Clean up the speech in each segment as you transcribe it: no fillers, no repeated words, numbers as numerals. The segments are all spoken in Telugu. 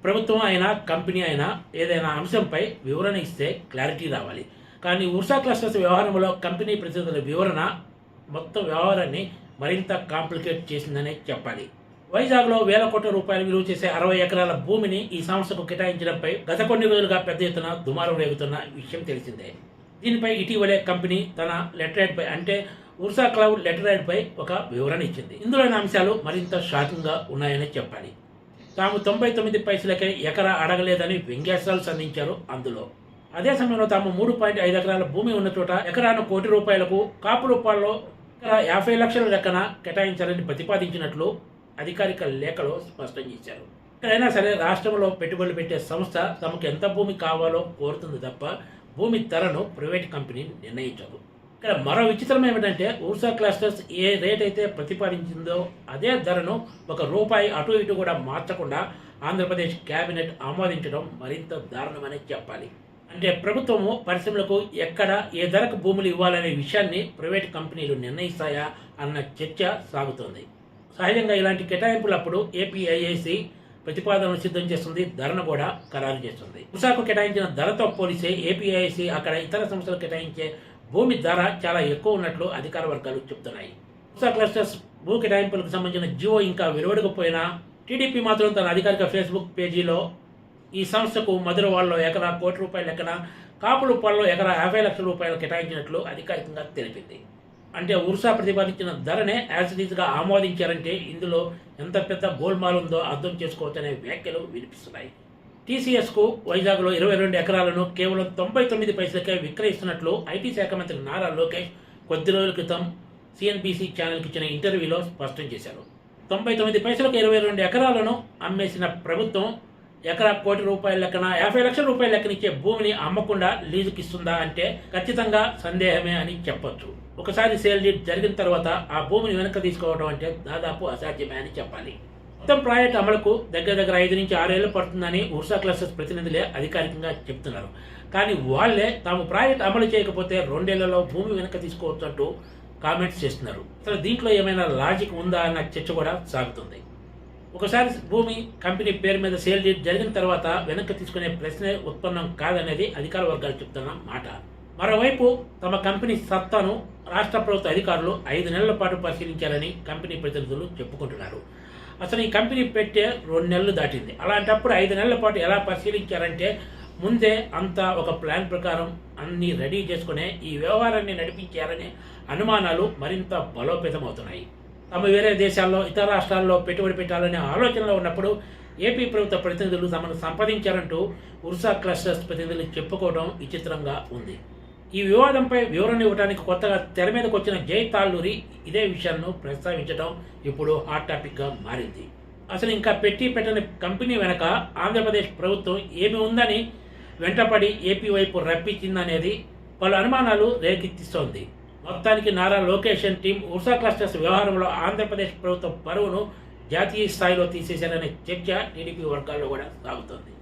ప్రభుత్వం అయినా కంపెనీ అయినా ఏదైనా అంశంపై వివరణ ఇస్తే క్లారిటీ రావాలి. కానీ ఉర్సా క్లస్టర్స్ వ్యవహారంలో కంపెనీ ప్రతినిధుల వివరణ మొత్తం వ్యవహారాన్ని మరింత కాంప్లికేట్ చేసిందనే చెప్పాలి. వైజాగ్లో వేల కోట్ల రూపాయలు విలువ చేసే 60 ఎకరాల భూమిని ఈ సంస్థకు కేటాయించడంపై గత కొన్ని రోజులుగా పెద్ద ఎత్తున దుమారం రేగుతున్న విషయం తెలిసిందే. దీనిపై ఇటీవలే కంపెనీ తన లెటరైడ్పై అంటే ఉర్సా క్లౌడ్ లెటరైడ్పై ఒక వివరణ ఇచ్చింది. ఇందులోని అంశాలు మరింత షాకింగ్గా ఉన్నాయని చెప్పాలి. తాము 99 పైసలకే ఎకరా అడగలేదని వ్యంగ్యాస్త్రాలు సంధించారు. అందులో అదే సమయంలో తాము 3.5 ఎకరాల భూమి ఉన్న చోట ఎకరాను ₹1,00,00,000 కాపు రూపాల్లో 50 లక్షల లెక్కన కేటాయించాలని ప్రతిపాదించినట్లు అధికారిక లేఖలో స్పష్టం చేశారు. ఎక్కడైనా సరే రాష్ట్రంలో పెట్టుబడులు పెట్టే సంస్థ తమకు ఎంత భూమి కావాలో కోరుతుంది తప్ప భూమి ధరను ప్రైవేట్ కంపెనీ నిర్ణయించదు. ఇక్కడ మరో విచిత్రం ఏమిటంటే ఉర్సా క్లస్టర్స్ ఏ రేట్ అయితే ప్రతిపాదించిందో అదే ధరను ₹1 అటు ఇటు కూడా మార్చకుండా ఆంధ్రప్రదేశ్ కేబినెట్ ఆమోదించడం మరింత దారుణమని చెప్పాలి. అంటే ప్రభుత్వము పరిశ్రమలకు ఎక్కడ ఏ ధరకు భూములు ఇవ్వాలనే విషయాన్ని ప్రైవేట్ కంపెనీలు నిర్ణయిస్తాయా అన్న చర్చ సాగుతోంది. సహజంగా ఇలాంటి కేటాయింపులప్పుడు ఏపీఐఐసి ప్రతిపాదనలు సిద్ధం చేస్తుంది, ధరను కూడా ఖరారు చేస్తుంది. ఉర్సాకు కేటాయించిన ధరతో పోలిస్తే ఏపీఐఐసి అక్కడ ఇతర సంస్థలు కేటాయించే భూమి ధర చాలా ఎక్కువ ఉన్నట్లు అధికార వర్గాలు చెబుతున్నాయి. ఉర్సా క్లస్టర్స్ భూ కేటాయింపులకు సంబంధించిన జియో ఇంకా వెలువడకపోయినా టీడీపీ మాత్రం తన అధికారిక ఫేస్బుక్ పేజీలో ఈ సంస్థకు మధురవాడలో ఎకరా ₹1,00,00,000 లెక్కన కాపులుపాల్లో ఎకరా ₹50 లక్షల కేటాయించినట్లు అధికారికంగా తెలిపింది. అంటే ఉర్సా ప్రతిపాదించిన ధరనే యాజిటీజ్గా ఆమోదించారంటే ఇందులో ఎంత పెద్ద గోల్మాల్ ఉందో అర్థం చేసుకోవచ్చనే వ్యాఖ్యలు వినిపిస్తున్నాయి. టీసీఎస్కు వైజాగ్లో 22 ఎకరాలను కేవలం 99 పైసలకే విక్రయిస్తున్నట్లు ఐటీ శాఖ మంత్రి నారా లోకేష్ కొద్ది రోజుల క్రితం సిఎన్బిసి ఛానల్కి ఇచ్చిన ఇంటర్వ్యూలో స్పష్టం చేశారు. 99 పైసలకు 22 ఎకరాలను అమ్మేసిన ప్రభుత్వం ఎకరా ₹1,00,00,000 లెక్కన ₹50 లక్షల లెక్కనిచ్చే భూమిని అమ్మకుండా లీజుకి ఇస్తుందా అంటే ఖచ్చితంగా సందేహమే అని చెప్పొచ్చు. ఒకసారి సేల్ డీడ్ జరిగిన తర్వాత ఆ భూమిని వెనక్కి తీసుకోవడం అంటే దాదాపు అసాధ్యమే అని చెప్పాలి. మొత్తం ప్రాజెక్ట్ అమలుకు దగ్గర 5 నుంచి 6 ఏళ్లు పడుతుందని ఉర్సా క్లస్టర్స్ ప్రతినిధులే అధికారికంగా చెప్తున్నారు. కానీ వాళ్లే తాము ప్రాజెక్ట్ అమలు చేయకపోతే 2 ఏళ్లలో భూమి వెనక్కి తీసుకోవచ్చు అంటూ కామెంట్స్ చేస్తున్నారు. అసలు దీంట్లో ఏమైనా లాజిక్ ఉందా అన్న చర్చ కూడా సాగుతుంది. ఒకసారి భూమి కంపెనీ పేరు మీద సేల్ డీడ్ జరిగిన తర్వాత వెనక్కి తీసుకునే ప్రశ్నే ఉత్పన్నం కాదనేది అధికార వర్గాలు చెప్తున్న మాట. మరోవైపు తమ కంపెనీ సత్తాను రాష్ట్ర ప్రభుత్వ అధికారులు 5 నెలల పాటు పరిశీలించాలని కంపెనీ ప్రతినిధులు చెప్పుకుంటున్నారు. అసలు ఈ కంపెనీ పెట్టే 2 నెలలు దాటింది. అలాంటప్పుడు 5 నెలల పాటు ఎలా పరిశీలించారంటే ముందే అంతా ఒక ప్లాన్ ప్రకారం అన్ని రెడీ చేసుకునే ఈ వ్యవహారాన్ని నడిపించారనే అనుమానాలు మరింత బలోపేతమవుతున్నాయి. తమ వేరే దేశాల్లో ఇతర రాష్ట్రాల్లో పెట్టుబడి పెట్టాలనే ఆలోచనలో ఉన్నప్పుడు ఏపీ ప్రభుత్వ ప్రతినిధులు తమను సంప్రదించారంటూ ఉర్సా క్లస్టర్స్ ప్రతినిధులు చెప్పుకోవడం విచిత్రంగా ఉంది. ఈ వివాదంపై వివరణ ఇవ్వడానికి కొత్తగా తెర మీదకు వచ్చిన జై తాళ్ళూరి ఇదే విషయాన్ని ప్రస్తావించడం ఇప్పుడు హాట్ టాపిక్గా మారింది. అసలు ఇంకా పెట్టని కంపెనీ వెనక ఆంధ్రప్రదేశ్ ప్రభుత్వం ఏమి ఉందని వెంటపడి ఏపీ వైపు రప్పించిందనేది పలు అనుమానాలు రేకెత్తిస్తోంది. మొత్తానికి Nara Lokesh team Ursa clusters వ్యవహారంలో ఆంధ్రప్రదేశ్ ప్రభుత్వ పరువును జాతీయ స్థాయిలో తీసేశారనే చర్చ టీడీపీ వర్గాల్లో కూడా సాగుతోంది.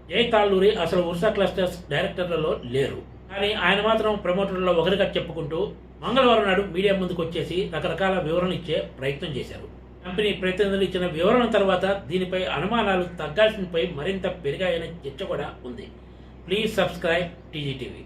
జై తాళ్ళూరి అసలు ఉర్సా క్లస్టర్స్ డైరెక్టర్లలో లేరు. కానీ ఆయన మాత్రం ప్రమోటర్లలో ఒకరిగా చెప్పుకుంటూ మంగళవారం నాడు మీడియా ముందుకు వచ్చేసి రకరకాల వివరణ ఇచ్చే ప్రయత్నం చేశారు. కంపెనీ ప్రతినిధులు ఇచ్చిన వివరణ తర్వాత దీనిపై అనుమానాలు తగ్గాల్సినపై మరింత పెరిగాయనే చర్చ కూడా ఉంది. Please subscribe TGTV.